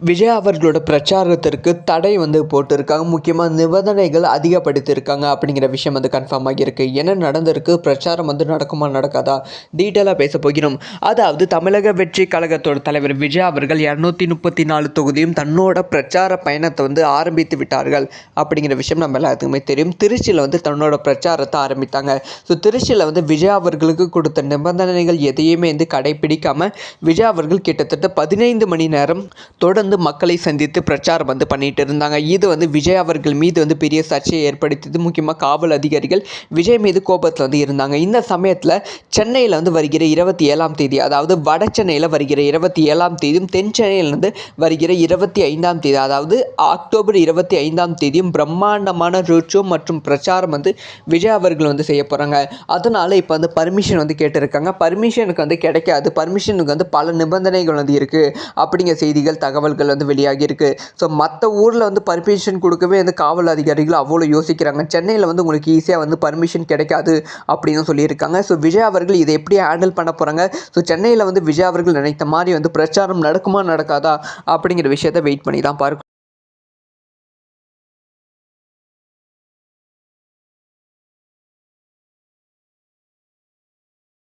விஜய் அவர்களோட பிரச்சாரத்திற்கு தடை போட்டிருக்காங்க. முக்கியமாக நிபந்தனைகள் அதிகப்படுத்தியிருக்காங்க அப்படிங்கிற விஷயம் கன்ஃபார்ம் ஆகியிருக்கு. என்ன நடந்திருக்கு, பிரச்சாரம் நடக்குமா நடக்காதா, டீட்டெயிலாக பேச போகிறோம். அதாவது தமிழக வெற்றி கழகத்தோட தலைவர் விஜய் அவர்கள் 234 தொகுதியும் தன்னோட பிரச்சார பயணத்தை ஆரம்பித்து விட்டார்கள் அப்படிங்கிற விஷயம் நம்ம எல்லாத்துக்குமே தெரியும். திருச்சியில் தன்னோட பிரச்சாரத்தை ஆரம்பித்தாங்க. ஸோ திருச்சியில் விஜய் அவர்களுக்கு கொடுத்த நிபந்தனைகள் எதையுமே கடைபிடிக்காமல் விஜய் அவர்கள் கிட்டத்தட்ட 15 மணி நேரம் தொடர்ந்து மக்களை சந்தித்து பிரச்சாரம் பண்ணிட்டு இருந்தாங்க. இது விஜய் அவர்கள் மீது பெரிய சர்ச்சையை ஏற்படுத்தியது. முக்கியமாக காவல் அதிகாரிகள் விஜய் மீது கோபத்தில் இருந்தாங்க. இந்த சமயத்தில் சென்னையில் வருகிற 27ஆம் தேதி, அதாவது வட சென்னையில் வருகிற 27ஆம் தேதியும் தென் சென்னையிலிருந்து வருகிற 25ஆம் தேதி, அதாவது அக்டோபர் 25ஆம் தேதியும் பிரம்மாண்டமான ரோட் ஷோ மற்றும் பிரச்சாரம் விஜய் அவர்கள் செய்ய போகிறாங்க. அதனால் இப்போ பர்மிஷன் கேட்டிருக்காங்க. பர்மிஷனுக்கு கிடைக்காது. பர்மிஷனுக்கு பல நிபந்தனைகள் இருக்குது அப்படிங்கிற செய்திகள் தகவல்கள் வெளியாகி இருக்கு. ஸோ மற்ற ஊரில் பர்மிஷன் கொடுக்கவே காவல் அதிகாரிகள் அவ்வளோ யோசிக்கிறாங்க. சென்னையில் உங்களுக்கு ஈஸியாக பர்மிஷன் கிடைக்காது அப்படின்னு சொல்லியிருக்காங்க. ஸோ விஜய் அவர்கள் இதை எப்படி ஹேண்டில் பண்ண போகிறாங்க, ஸோ சென்னையில் விஜய் அவர்கள் நினைத்த மாதிரி பிரச்சாரம் நடக்குமா நடக்காதா அப்படிங்கிற விஷயத்தை வெயிட் பண்ணி தான் பார்க்கணும்.